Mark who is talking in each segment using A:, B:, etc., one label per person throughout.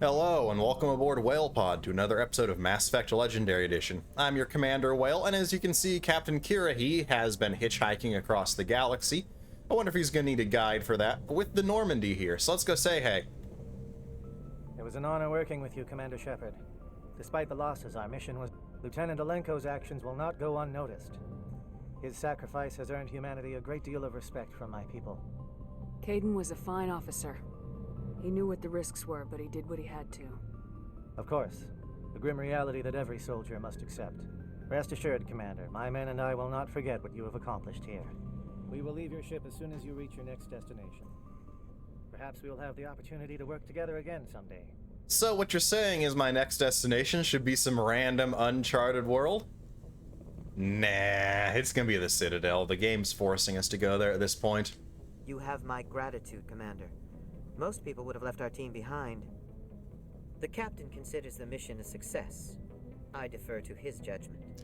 A: Hello, and welcome aboard Whale Pod to another episode of Mass Effect Legendary Edition. I'm your Commander Whale, and as you can see, Captain Kira, he has been hitchhiking across the galaxy. I wonder if he's gonna need a guide for that, with the Normandy here, so let's go say hey.
B: It was an honor working with you, Commander Shepard. Despite the losses, our mission was... Lieutenant Alenko's actions will not go unnoticed. His sacrifice has earned humanity a great deal of respect from my people.
C: Caden was a fine officer. He knew what the risks were, but he did what he had to.
B: Of course, the grim reality that every soldier must accept. Rest assured, Commander, my men and I will not forget what you have accomplished here. We will leave your ship as soon as you reach your next destination. Perhaps we will have the opportunity to work together again someday.
A: So what you're saying is my next destination should be some random uncharted world? Nah, it's gonna be the Citadel. The game's forcing us to go there at this point.
D: You have my gratitude, Commander. Most people would have left our team behind. The captain considers the mission a success. I defer to his judgment.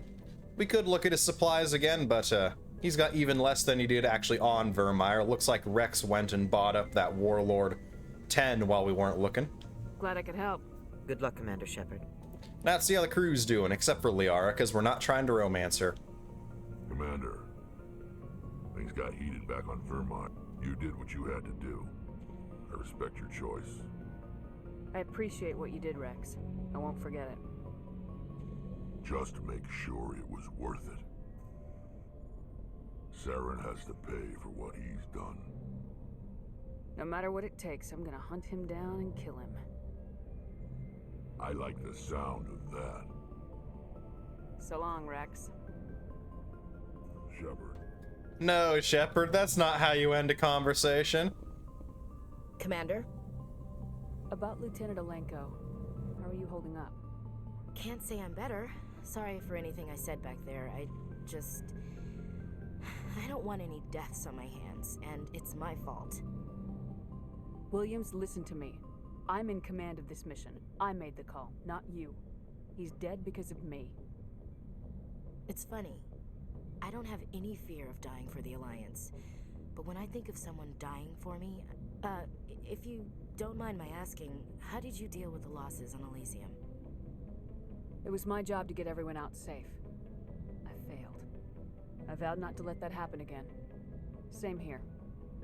A: We could look at his supplies again, but he's got even less than he did actually on Vermeer. Looks like Rex went and bought up that Warlord 10 while we weren't looking.
C: Glad I could help.
D: Good luck, Commander Shepard.
A: Let's see how the crew's doing, except for Liara, because we're not trying to romance her.
E: Commander, things got heated back on Vermont. You did what you had to do. I respect your choice.
C: I appreciate what you did, Rex. I won't forget it.
E: Just make sure it was worth it. Saren has to pay for what he's done.
C: No matter what it takes, I'm gonna hunt him down and kill him.
E: I like the sound of that.
C: So long, Rex.
E: Shepard.
A: No, Shepard, that's not how you end a conversation.
F: Commander?
C: About Lieutenant Alenko, how are you holding up?
F: Can't say I'm better. Sorry for anything I said back there. I don't want any deaths on my hands, and it's my fault.
C: Williams, listen to me. I'm in command of this mission. I made the call, not you. He's dead because of me.
F: It's funny. I don't have any fear of dying for the Alliance. But when I think of someone dying for me... if you don't mind my asking, how did you deal with the losses on Elysium?
C: It was my job to get everyone out safe. I failed. I vowed not to let that happen again. Same here.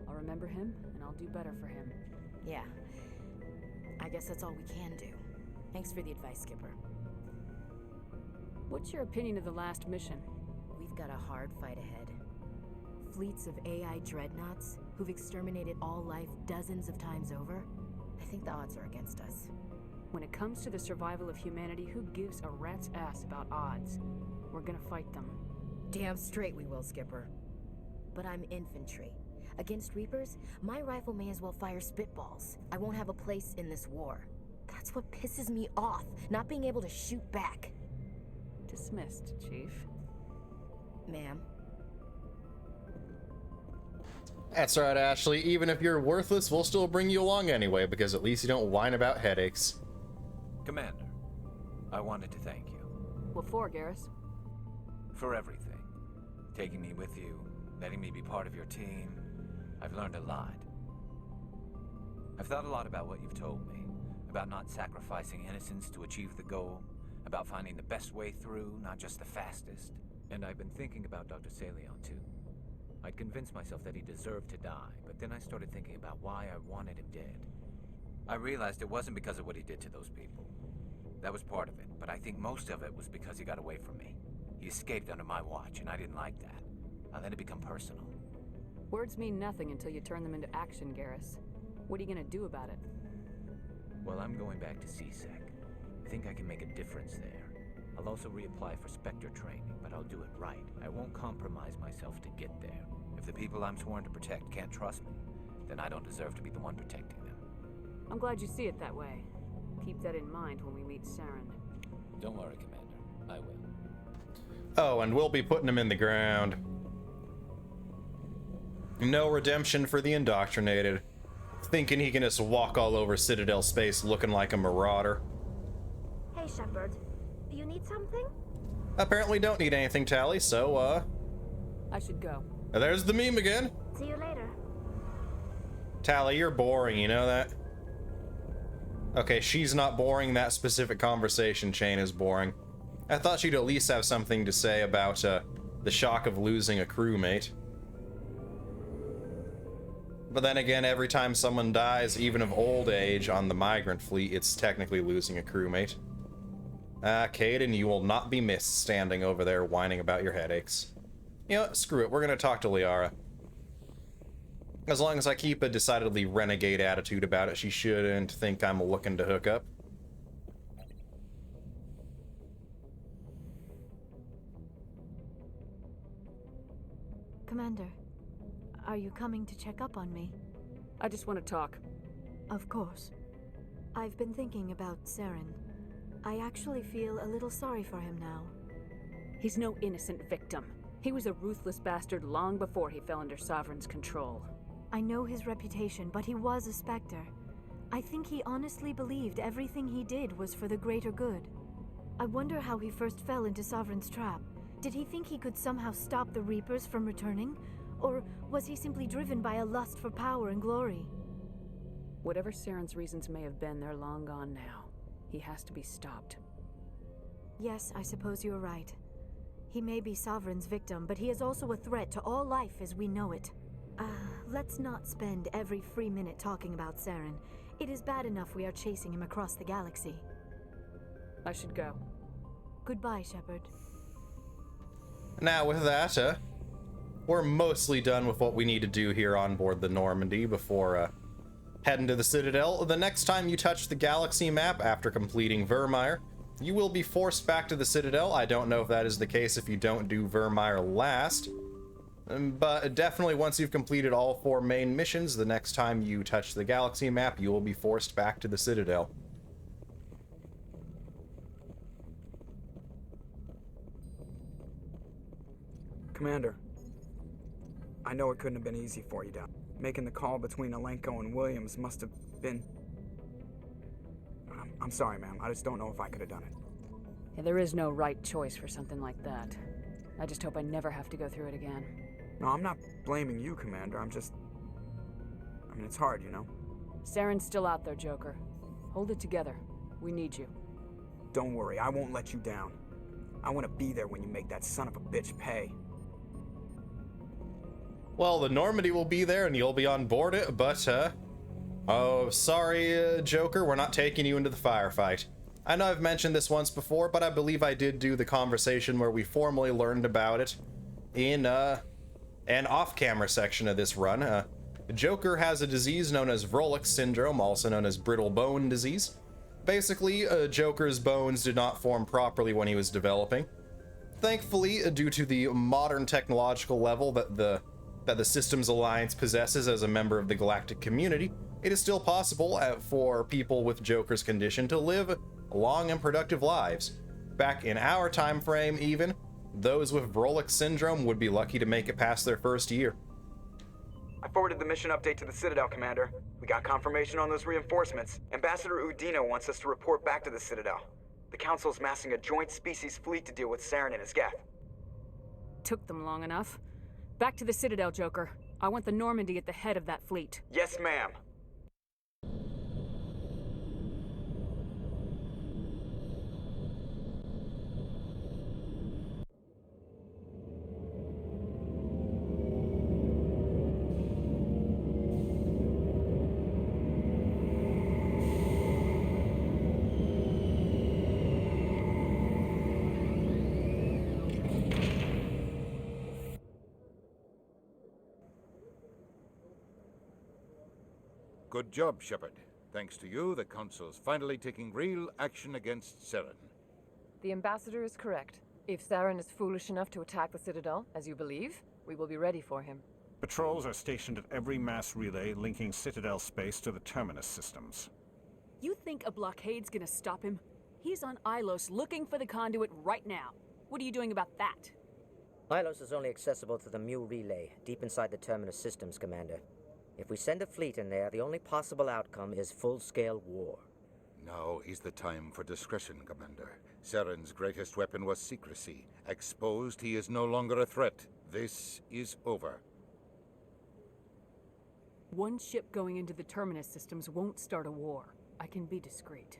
C: I'll remember him, and I'll do better for him.
F: Yeah. I guess that's all we can do. Thanks for the advice, Skipper.
C: What's your opinion of the last mission?
F: We've got a hard fight ahead. Fleets of AI dreadnoughts who've exterminated all life dozens of times over. I think the odds are against us.
C: When it comes to the survival of humanity, who gives a rat's ass about odds? We're gonna fight them.
F: Damn straight we will, Skipper. But I'm infantry. Against Reapers, my rifle may as well fire spitballs. I won't have a place in this war. That's what pisses me off, not being able to shoot back.
C: Dismissed, Chief.
F: Ma'am.
A: That's right, Ashley. Even if you're worthless, we'll still bring you along anyway, because at least you don't whine about headaches.
G: Commander, I wanted to thank you.
C: What for, Garrus?
G: For everything. Taking me with you, letting me be part of your team. I've learned a lot. I've thought a lot about what you've told me, about not sacrificing innocence to achieve the goal, about finding the best way through, not just the fastest. And I've been thinking about Dr. Saleon, too. I'd convinced myself that he deserved to die, but then I started thinking about why I wanted him dead. I realized it wasn't because of what he did to those people. That was part of it, but I think most of it was because he got away from me. He escaped under my watch, and I didn't like that. I let it become personal.
C: Words mean nothing until you turn them into action, Garrus. What are you gonna do about it?
G: Well, I'm going back to CSEC. I think I can make a difference there. I'll also reapply for Spectre training, but I'll do it right. I won't compromise myself to get there. If the people I'm sworn to protect can't trust me, then I don't deserve to be the one protecting them.
C: I'm glad you see it that way. Keep that in mind when we meet Saren.
G: Don't worry, Commander. I will.
A: Oh, and we'll be putting him in the ground. No redemption for the indoctrinated. Thinking he can just walk all over Citadel space looking like a marauder.
H: Hey, Shepard. Do you need something?
A: Apparently don't need anything, Tally, so,
C: I should go.
A: there's the meme again.
H: See you later.
A: Tally, you're boring, you know that? Okay, she's not boring. That specific conversation chain is boring. I thought she'd at least have something to say about the shock of losing a crewmate. But then again, every time someone dies, even of old age, on the migrant fleet, it's technically losing a crewmate. Caden, you will not be missed standing over there whining about your headaches. You know what, screw it, we're gonna talk to Liara. As long as I keep a decidedly renegade attitude about it, she shouldn't think I'm looking to hook up.
I: Commander, are you coming to check up on me?
C: I just want to talk.
I: Of course. I've been thinking about Saren. I actually feel a little sorry for him now.
C: He's no innocent victim. He was a ruthless bastard long before he fell under Sovereign's control.
I: I know his reputation, but he was a Spectre. I think he honestly believed everything he did was for the greater good. I wonder how he first fell into Sovereign's trap. Did he think he could somehow stop the Reapers from returning? Or was he simply driven by a lust for power and glory?
C: Whatever Saren's reasons may have been, they're long gone now. He has to be stopped.
I: Yes, I suppose you're right. He may be Sovereign's victim, but he is also a threat to all life as we know it. Let's not spend every free minute talking about Saren. It is bad enough we are chasing him across the galaxy.
C: I should go.
I: Goodbye, Shepard.
A: Now with that, we're mostly done with what we need to do here on board the Normandy before heading to the Citadel. The next time you touch the galaxy map after completing Vermeer, you will be forced back to the Citadel. I don't know if that is the case if you don't do Vermeer last, but definitely once you've completed all 4 main missions, the next time you touch the galaxy map, you will be forced back to the Citadel.
J: Commander, I know it couldn't have been easy for you down. Making the call between Alenko and Williams must have been... I'm sorry, ma'am. I just don't know if I could have done it.
C: Yeah, there is no right choice for something like that. I just hope I never have to go through it again.
J: No, I'm not blaming you, Commander. I mean, it's hard, you know?
C: Saren's still out there, Joker. Hold it together. We need you.
J: Don't worry, I won't let you down. I want to be there when you make that son of a bitch pay.
A: Well, the Normandy will be there and you'll be on board it, but, oh, sorry, Joker, we're not taking you into the firefight. I know I've mentioned this once before, but I believe I did do the conversation where we formally learned about it in, an off-camera section of this run. Joker has a disease known as Vrolik's syndrome, also known as brittle bone disease. Basically, Joker's bones did not form properly when he was developing. Thankfully, due to the modern technological level that the Systems Alliance possesses as a member of the galactic community, it is still possible for people with Joker's condition to live long and productive lives. Back in our time frame, even, those with Vrolik's syndrome would be lucky to make it past their first year.
J: I forwarded the mission update to the Citadel, Commander. We got confirmation on those reinforcements. Ambassador Udina wants us to report back to the Citadel. The Council's massing a joint species fleet to deal with Saren and his geth.
C: Took them long enough. Back to the Citadel, Joker. I want the Normandy at the head of that fleet.
J: Yes, ma'am.
K: Good job, Shepard. Thanks to you, the Council's finally taking real action against Saren.
L: The Ambassador is correct. If Saren is foolish enough to attack the Citadel, as you believe, we will be ready for him.
M: Patrols are stationed at every mass relay linking Citadel space to the Terminus systems.
C: You think a blockade's gonna stop him? He's on Ilos looking for the conduit right now. What are you doing about that?
D: Ilos is only accessible to the Mu relay, deep inside the Terminus systems, Commander. If we send a fleet in there, the only possible outcome is full-scale war.
K: Now is the time for discretion, Commander. Saren's greatest weapon was secrecy. Exposed, he is no longer a threat. This is over.
C: One ship going into the Terminus systems won't start a war. I can be discreet.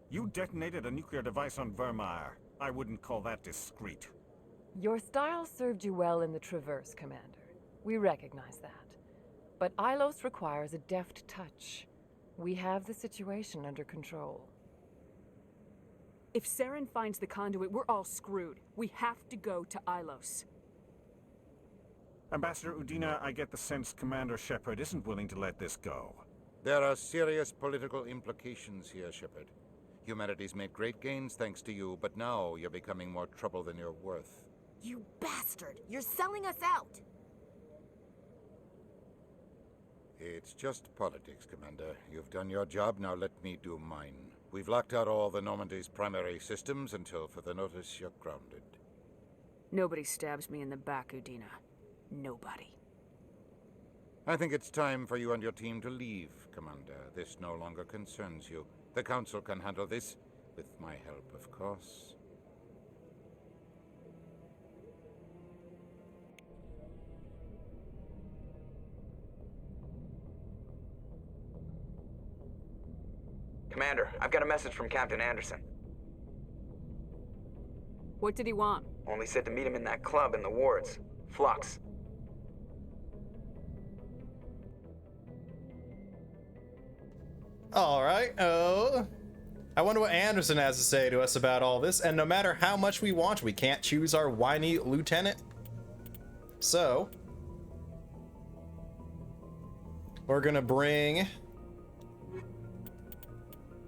M: You detonated a nuclear device on Vermeer. I wouldn't call that discreet.
L: Your style served you well in the Traverse, Commander. We recognize that. But Ilos requires a deft touch. We have the situation under control.
C: If Saren finds the conduit, we're all screwed. We have to go to Ilos.
M: Ambassador Udina, I get the sense Commander Shepard isn't willing to let this go.
K: There are serious political implications here, Shepard. Humanity's made great gains thanks to you, but now you're becoming more trouble than you're worth.
F: You bastard! You're selling us out!
K: It's just politics, Commander. You've done your job, now let me do mine. We've locked out all the Normandy's primary systems until further notice you're grounded.
C: Nobody stabs me in the back, Udina. Nobody.
K: I think it's time for you and your team to leave, Commander. This no longer concerns you. The Council can handle this, with my help, of course.
J: Commander, I've got a message from Captain Anderson.
C: What did he want?
J: Only said to meet him in that club in the wards. Flux.
A: Alright, I wonder what Anderson has to say to us about all this, and no matter how much we want, we can't choose our whiny lieutenant. So, we're gonna bring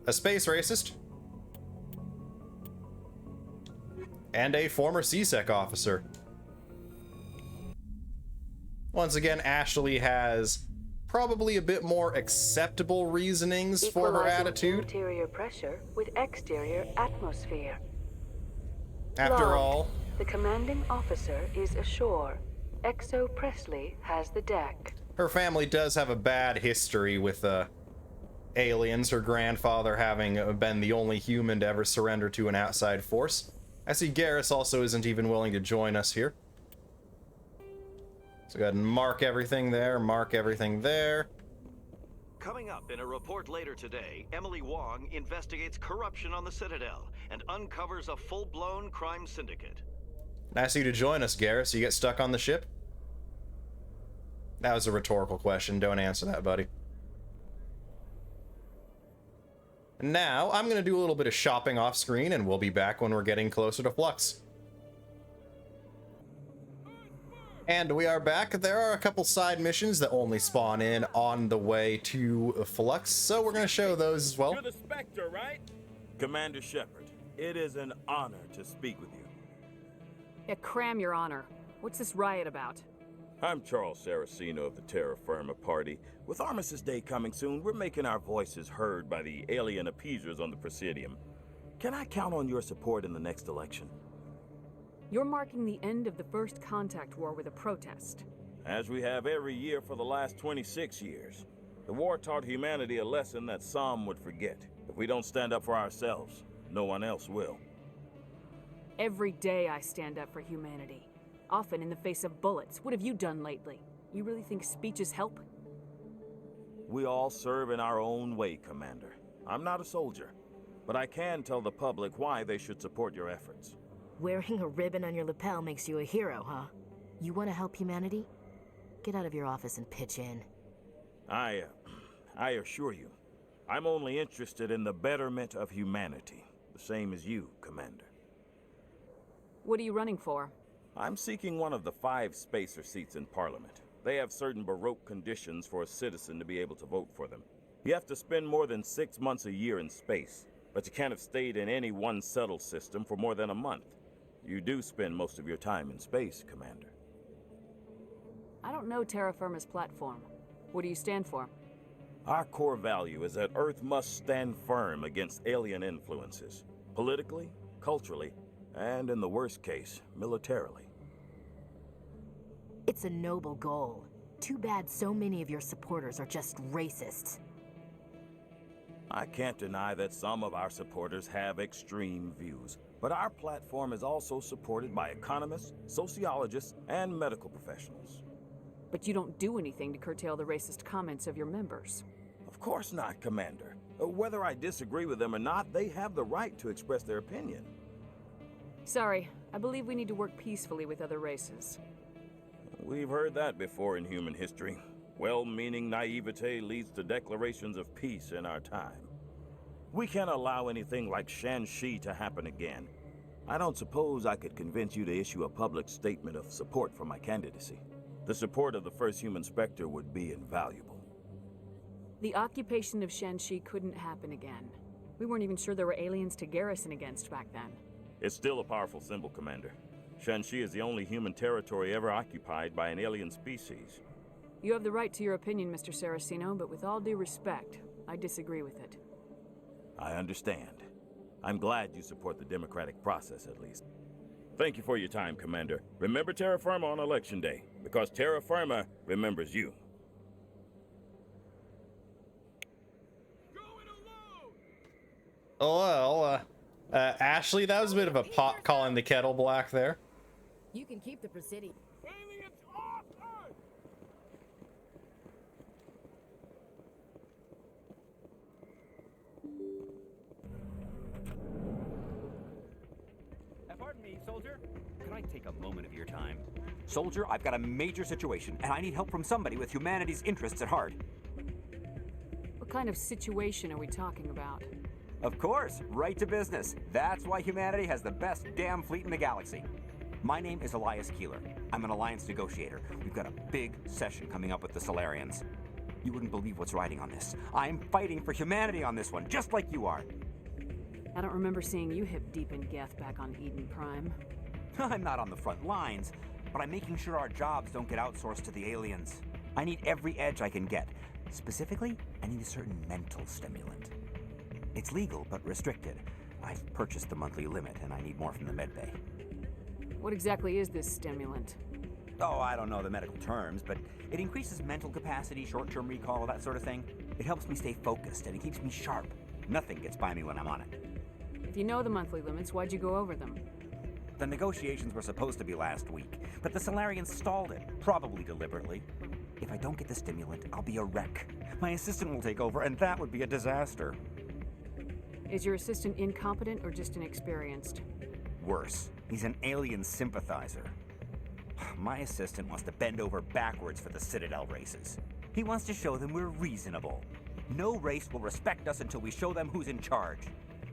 A: a space racist and a former CSEC officer. Once again, Ashley has probably a bit more acceptable reasonings for her attitude.
C: Interior pressure with exterior atmosphere.
A: After all,
C: the commanding officer is ashore. Exo Presley has the deck.
A: her family does have a bad history with aliens, her grandfather having been the only human to ever surrender to an outside force. I see Garrus also isn't even willing to join us here. So go ahead and mark everything there, mark everything there.
N: Coming up in a report later today, Emily Wong investigates corruption on the Citadel and uncovers a full-blown crime syndicate.
A: Nice of you to join us, Garrus. You get stuck on the ship? That was a rhetorical question. Don't answer that, buddy. Now, I'm going to do a little bit of shopping off screen, and we'll be back when we're getting closer to Flux. And we are back. There are a couple side missions that only spawn in on the way to Flux, so we're going to show those as well.
O: You're the Spectre, right? Commander Shepard, it is an honor to speak with you.
C: Yeah, cram your honor. What's this riot about?
O: I'm Charles Saraceno of the Terra Firma Party. With Armistice Day coming soon, we're making our voices heard by the alien appeasers on the Presidium. Can I count on your support in the next election?
C: You're marking the end of the First Contact War with a protest.
O: As we have every year for the last 26 years. The war taught humanity a lesson that some would forget. If we don't stand up for ourselves, no one else will.
C: Every day I stand up for humanity. Often in the face of bullets. What have you done lately? You really think speeches help?
O: We all serve in our own way, Commander. I'm not a soldier, but I can tell the public why they should support your efforts.
F: Wearing a ribbon on your lapel makes you a hero, huh? You want to help humanity? Get out of your office and pitch in.
O: I assure you, I'm only interested in the betterment of humanity, the same as you, Commander.
C: What are you running for?
O: I'm seeking one of the 5 spacer seats in Parliament. They have certain Baroque conditions for a citizen to be able to vote for them. You have to spend more than 6 months a year in space, but you can't have stayed in any one settled system for more than a month. You do spend most of your time in space, Commander.
C: I don't know Terra Firma's platform. What do you stand for?
O: Our core value is that Earth must stand firm against alien influences, politically, culturally, and in the worst case, militarily.
F: It's a noble goal. Too bad so many of your supporters are just racists.
O: I can't deny that some of our supporters have extreme views, but our platform is also supported by economists, sociologists, and medical professionals.
C: But you don't do anything to curtail the racist comments of your members.
O: Of course not, Commander. Whether I disagree with them or not, they have the right to express their opinion.
C: Sorry, I believe we need to work peacefully with other races.
O: We've heard that before in human history. Well-meaning naivete leads to declarations of peace in our time. We can't allow anything like Shanxi to happen again. I don't suppose I could convince you to issue a public statement of support for my candidacy. The support of the first human Spectre would be invaluable.
C: The occupation of Shanxi couldn't happen again. We weren't even sure there were aliens to garrison against back then.
O: It's still a powerful symbol, Commander. Shanxi is the only human territory ever occupied by an alien species.
C: You have the right to your opinion, Mr. Saraceno, but with all due respect, I disagree with it.
O: I understand. I'm glad you support the democratic process, at least. Thank you for your time, Commander. Remember Terra Firma on Election Day, because Terra Firma remembers you.
A: Oh, well, Ashley, that was a bit of a pot calling the kettle black there.
F: You can keep the Presidium.
P: Pardon me, soldier. Can I take a moment of your time? Soldier, I've got a major situation, and I need help from somebody with humanity's interests at heart.
C: What kind of situation are we talking about?
P: Of course, right to business. That's why humanity has the best damn fleet in the galaxy. My name is Elias Keeler. I'm an alliance negotiator. We've got a big session coming up with the Solarians. You wouldn't believe what's riding on this. I'm fighting for humanity on this one, just like you are.
C: I don't remember seeing you hip deep in Geth back on Eden Prime.
P: I'm not on the front lines, but I'm making sure our jobs don't get outsourced to the aliens. I need every edge I can get. Specifically, I need a certain mental stimulant. It's legal, but restricted. I've purchased the monthly limit, and I need more from the medbay.
C: What exactly is this stimulant?
P: Oh, I don't know the medical terms, but it increases mental capacity, short-term recall, that sort of thing. It helps me stay focused, and it keeps me sharp. Nothing gets by me when I'm on it.
C: If you know the monthly limits, why'd you go over them?
P: The negotiations were supposed to be last week, but the Solarians stalled it, probably deliberately. If I don't get the stimulant, I'll be a wreck. My assistant will take over, and that would be a disaster.
C: Is your assistant incompetent or just inexperienced?
P: Worse, he's an alien sympathizer. My assistant wants to bend over backwards for the Citadel races. He wants to show them we're reasonable. No race will respect us until we show them who's in charge.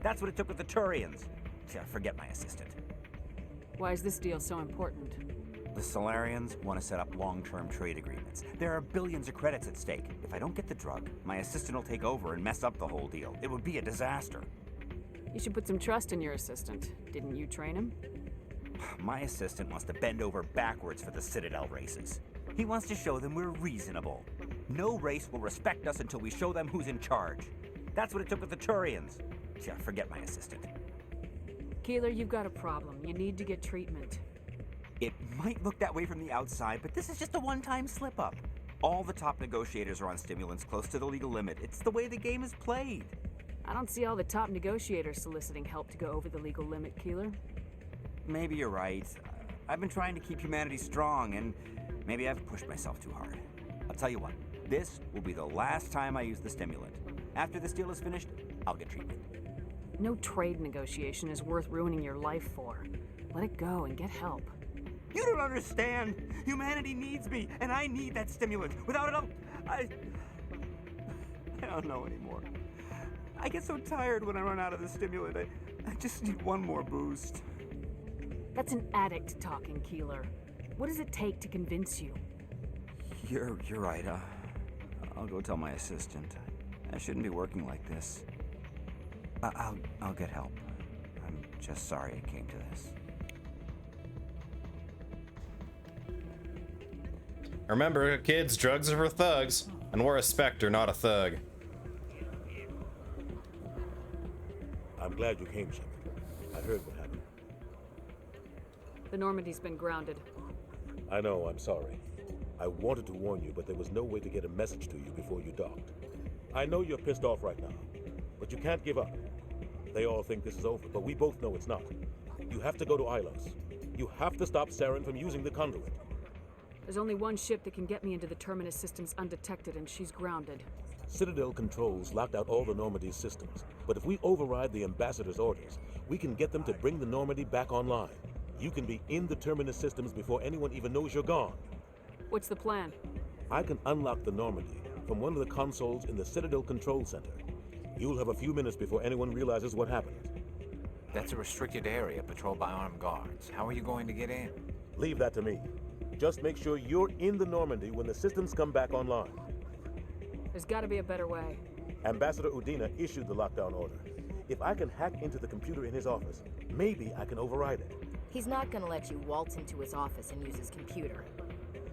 P: That's what it took with the Turians. Yeah, forget my assistant.
C: Why is this deal so important?
P: The Solarians want to set up long-term trade agreements. There are billions of credits at stake. If I don't get the drug, my assistant will take over and mess up the whole deal. It would be a disaster.
C: You should put some trust in your assistant. Didn't you train him?
P: My assistant wants to bend over backwards for the Citadel races. He wants to show them we're reasonable. No race will respect us until we show them who's in charge. That's what it took with the Turians. Yeah, forget my assistant.
C: Keeler, you've got a problem. You need to get treatment.
P: It might look that way from the outside, but this is just a one-time slip-up. All the top negotiators are on stimulants close to the legal limit. It's the way the game is played.
C: I don't see all the top negotiators soliciting help to go over the legal limit, Keeler.
P: Maybe you're right. I've been trying to keep humanity strong, and maybe I've pushed myself too hard. I'll tell you what, this will be the last time I use the stimulant. After this deal is finished, I'll get treatment.
C: No trade negotiation is worth ruining your life for. Let it go and get help.
P: You don't understand. Humanity needs me, and I need that stimulant. Without it, I don't know anymore. I get so tired when I run out of the stimulant. I just need one more boost.
C: That's an addict talking, Keeler. What does it take to convince you?
P: You're right. I'll go tell my assistant. I shouldn't be working like this. I'll get help. I'm just sorry it came to this.
A: Remember, kids, drugs are for thugs, and we're a Spectre, not a thug.
Q: I'm glad you came, Shepard. I heard what happened.
C: The Normandy's been grounded.
Q: I know, I'm sorry. I wanted to warn you, but there was no way to get a message to you before you docked. I know you're pissed off right now, but you can't give up. They all think this is over, but we both know it's not. You have to go to Ilos. You have to stop Saren from using the conduit.
C: There's only one ship that can get me into the Terminus systems undetected, and she's grounded.
Q: Citadel controls locked out all the Normandy's systems, but if we override the Ambassador's orders, we can get them to bring the Normandy back online. You can be in the Terminus systems before anyone even knows you're gone.
C: What's the plan?
Q: I can unlock the Normandy from one of the consoles in the Citadel Control Center. You'll have a few minutes before anyone realizes what happened.
G: That's a restricted area patrolled by armed guards. How are you going to get in?
Q: Leave that to me. Just make sure you're in the Normandy when the systems come back online.
C: There's gotta be a better way.
Q: Ambassador Udina issued the lockdown order. If I can hack into the computer in his office, maybe I can override it.
F: He's not gonna let you waltz into his office and use his computer.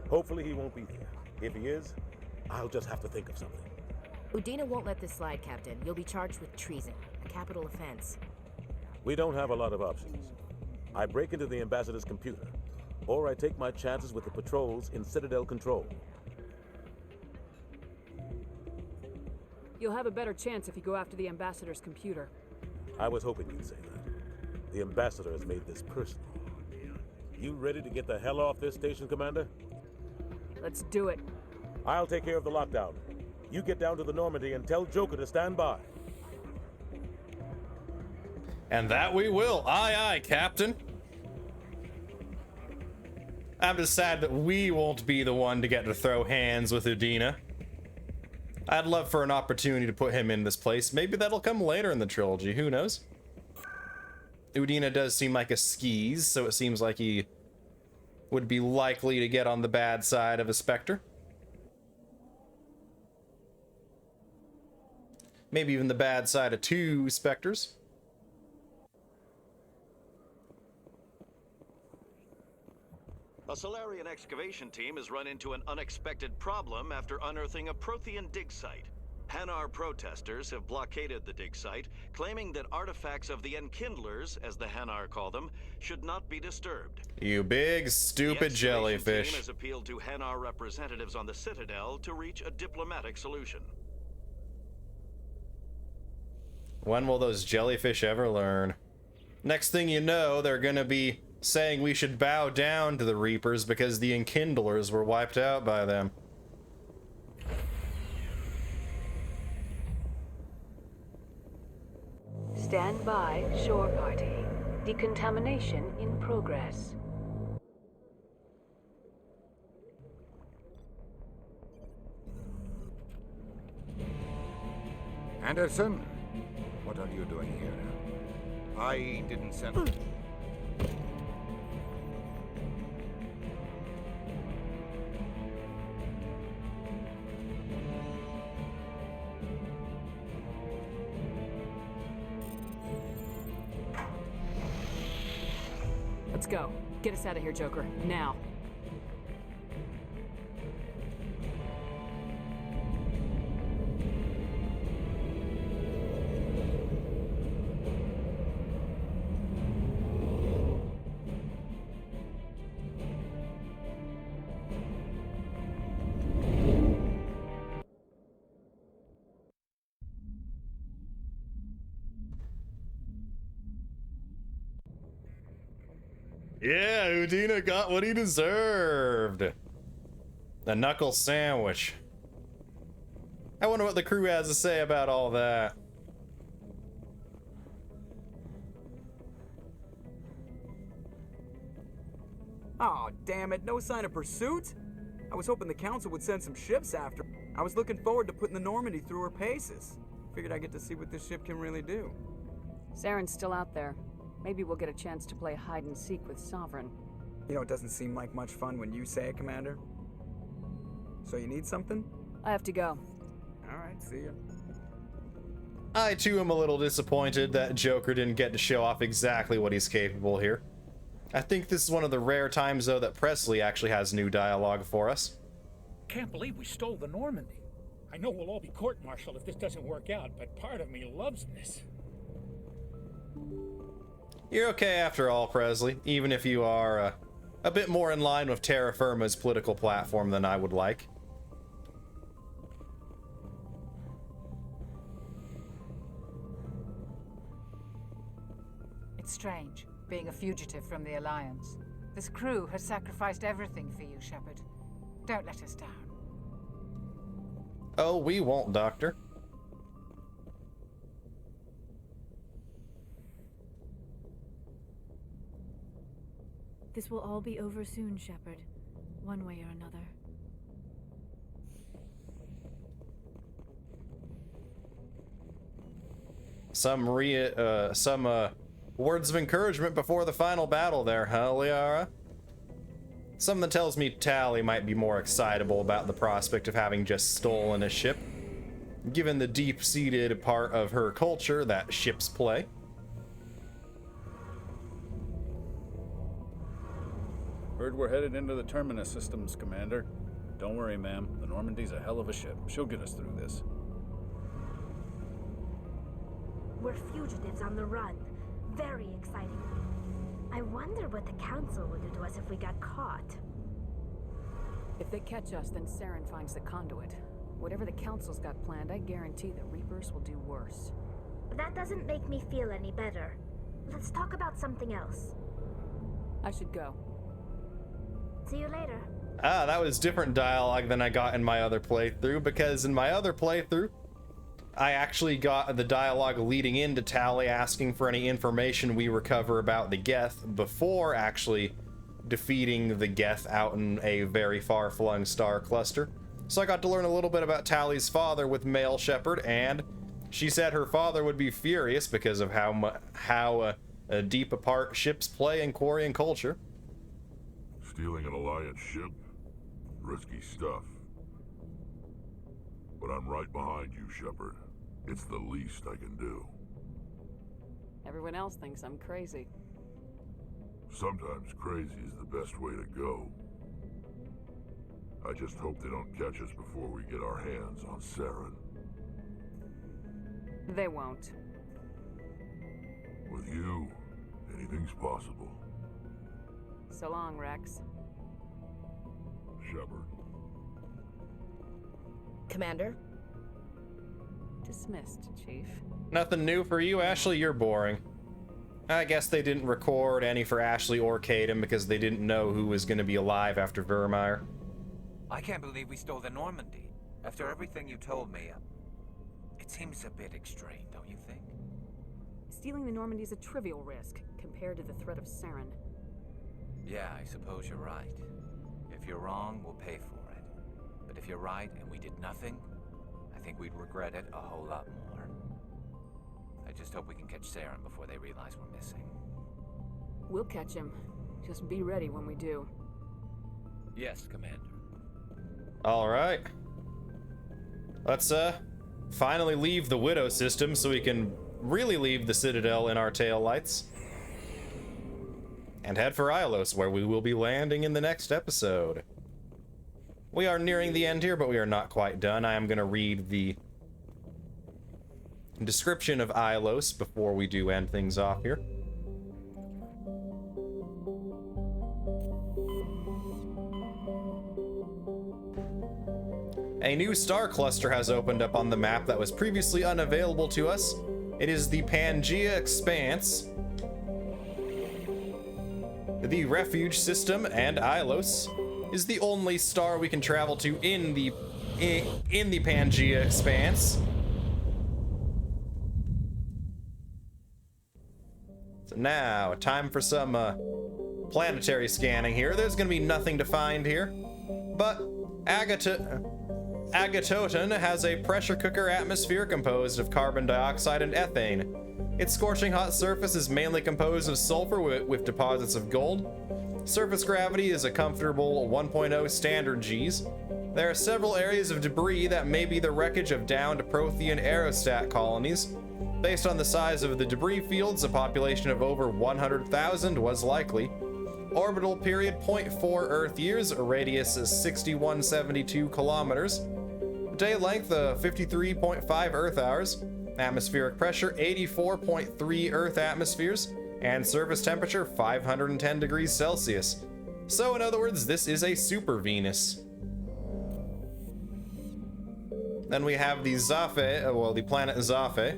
Q: Hopefully he won't be there. If he is, I'll just have to think of something.
F: Udina won't let this slide, Captain. You'll be charged with treason, a capital offense.
Q: We don't have a lot of options. I break into the Ambassador's computer, or I take my chances with the patrols in Citadel Control.
C: You'll have a better chance if you go after the Ambassador's computer.
Q: I was hoping you'd say that. The Ambassador has made this personal. You ready to get the hell off this station, Commander?
C: Let's do it.
Q: I'll take care of the lockdown. You get down to the Normandy and tell Joker to stand by.
A: And that we will. Aye, aye, Captain. I'm just sad that we won't be the one to get to throw hands with Udina. I'd love for an opportunity to put him in this place. Maybe that'll come later in the trilogy, who knows? Udina does seem like a skis, so it seems like he would be likely to get on the bad side of a Spectre. Maybe even the bad side of 2 Spectres.
N: A Solarian excavation team has run into an unexpected problem after unearthing a Prothean dig site. Hanar protesters have blockaded the dig site, claiming that artifacts of the Enkindlers, as the Hanar call them, should not be disturbed.
A: You big, stupid
N: The
A: jellyfish.
N: team has appealed to Hanar representatives on the Citadel to reach a diplomatic solution.
A: When will those jellyfish ever learn? Next thing you know, they're gonna be saying we should bow down to the Reapers because the Enkindlers were wiped out by them.
C: Stand by, shore party. Decontamination in progress.
K: Anderson, what are you doing here? I didn't send...
C: Let's go. Get us out of here, Joker. Now.
A: Yeah, Udina got what he deserved. The knuckle sandwich. I wonder what the crew has to say about all that.
J: Oh, damn it, no sign of pursuit? I was hoping the Council would send some ships after. I was looking forward to putting the Normandy through her paces. Figured I'd get to see what this ship can really do.
C: Saren's still out there. Maybe we'll get a chance to play hide and seek with Sovereign.
J: You know, it doesn't seem like much fun when you say it, Commander. So you need something?
C: I have to go.
J: Alright, see ya.
A: I too am a little disappointed that Joker didn't get to show off exactly what he's capable here. I think this is one of the rare times though that Presley actually has new dialogue for us.
R: Can't believe we stole the Normandy. I know we'll all be court-martialed if this doesn't work out, but part of me loves this.
A: You're okay after all, Presley, even if you are a bit more in line with Terra Firma's political platform than I would like.
S: It's strange, being a fugitive from the Alliance. This crew has sacrificed everything for you, Shepard. Don't let us down.
A: Oh, we won't, Doctor.
I: This will all be over soon, Shepard. One way or another.
A: Some words of encouragement before the final battle there, huh, Liara? Something tells me Tali might be more excitable about the prospect of having just stolen a ship, given the deep-seated part of her culture that ships play.
T: Heard we're headed into the Terminus systems, Commander. Don't worry, ma'am. The Normandy's a hell of a ship. She'll get us through this.
H: We're fugitives on the run. Very exciting. I wonder what the Council would do to us if we got caught.
C: If they catch us, then Saren finds the conduit. Whatever the Council's got planned, I guarantee the Reapers will do worse.
H: That doesn't make me feel any better. Let's talk about something else.
C: I should go.
H: See you later.
A: Ah, that was different dialogue than I got in my other playthrough, because in my other playthrough, I actually got the dialogue leading into Tali asking for any information we recover about the Geth before actually defeating the Geth out in a very far-flung star cluster. So I got to learn a little bit about Tali's father with Male Shepard, and she said her father would be furious because of how deep apart ships play in Quarian culture.
E: Stealing an Alliance ship? Risky stuff. But I'm right behind you, Shepard. It's the least I can do.
C: Everyone else thinks I'm crazy.
E: Sometimes crazy is the best way to go. I just hope they don't catch us before we get our hands on Saren.
C: They won't.
E: With you, anything's possible.
C: So long, Rex.
E: Shepard.
F: Commander?
C: Dismissed, Chief.
A: Nothing new for you, Ashley. You're boring. I guess they didn't record any for Ashley or Caden because they didn't know who was going to be alive after Vermeer.
G: I can't believe we stole the Normandy. After everything you told me, it seems a bit extreme, don't you think?
C: Stealing the Normandy is a trivial risk compared to the threat of Saren.
G: Yeah, I suppose you're right. If you're wrong, we'll pay for it. But if you're right and we did nothing, I think we'd regret it a whole lot more. I just hope we can catch Saren before they realize we're missing.
C: We'll catch him. Just be ready when we do.
G: Yes, Commander.
A: All right. Let's finally leave the Widow system so we can really leave the Citadel in our taillights. And head for Ilos, where we will be landing in the next episode. We are nearing the end here, but we are not quite done. I am going to read the description of Ilos before we do end things off here. A new star cluster has opened up on the map that was previously unavailable to us. It is the Pangea Expanse. The Refuge System and Ilos is the only star we can travel to in the Pangea Expanse. So now, time for some planetary scanning here. There's gonna be nothing to find here, but Agatoton has a pressure cooker atmosphere composed of carbon dioxide and ethane. Its scorching hot surface is mainly composed of sulfur with deposits of gold. Surface gravity is a comfortable 1.0 standard Gs. There are several areas of debris that may be the wreckage of downed Prothean aerostat colonies. Based on the size of the debris fields, a population of over 100,000 was likely. Orbital period 0.4 Earth years, radius is 6172 kilometers. Day length 53.5 Earth hours. Atmospheric pressure 84.3 Earth atmospheres, and surface temperature 510 degrees Celsius. So in other words, this is a super Venus. Then we have the Zaphe, the planet Zaphe.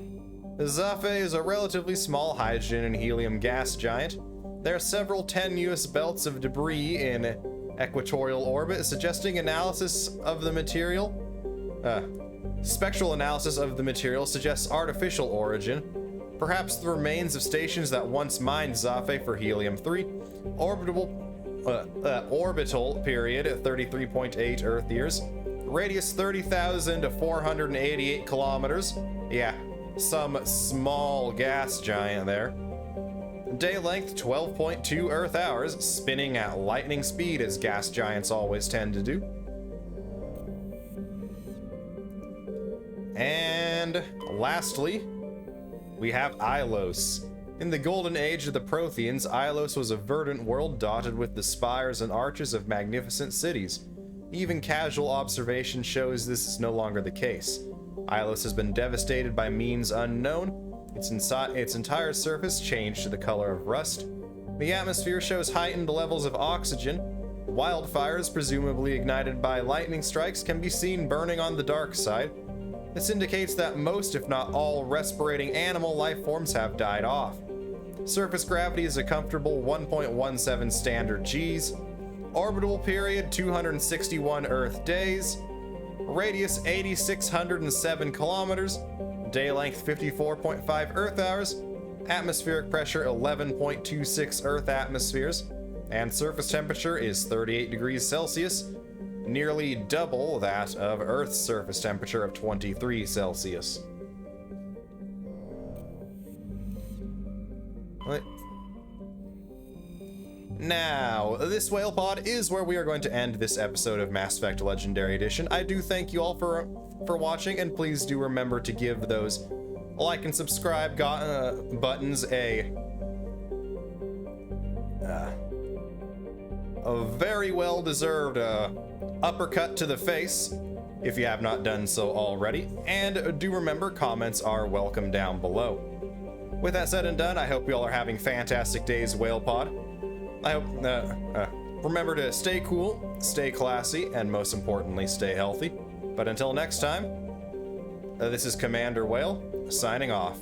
A: Zaphe is a relatively small hydrogen and helium gas giant. There are several tenuous belts of debris in equatorial orbit, suggesting analysis of the material. Spectral analysis of the material suggests artificial origin, perhaps the remains of stations that once mined Zafe for helium-3, orbital period 33.8 Earth years, radius 30,488 kilometers. Yeah, some small gas giant there. Day length 12.2 Earth hours, spinning at lightning speed as gas giants always tend to do. And lastly, we have Ilos. In the golden age of the Protheans, Ilos was a verdant world dotted with the spires and arches of magnificent cities. Even casual observation shows this is no longer the case. Ilos has been devastated by means unknown. Its entire surface changed to the color of rust. The atmosphere shows heightened levels of oxygen. Wildfires, presumably ignited by lightning strikes, can be seen burning on the dark side. This indicates that most, if not all, respirating animal life forms have died off. Surface gravity is a comfortable 1.17 standard Gs. Orbital period 261 Earth days. Radius 8,607 kilometers. Day length 54.5 Earth hours. Atmospheric pressure 11.26 Earth atmospheres. And surface temperature is 38 degrees Celsius, nearly double that of Earth's surface temperature of 23 Celsius. What? Now, this whale pod is where we are going to end this episode of Mass Effect Legendary Edition. I do thank you all for watching, and please do remember to give those like and subscribe buttons a very well-deserved uppercut to the face if you have not done so already, and do remember comments are welcome down below. With that said and done, I hope you all are having fantastic days, Whale Pod. I hope remember to stay cool, stay classy, and most importantly, stay healthy. But until next time, this is Commander Whale signing off.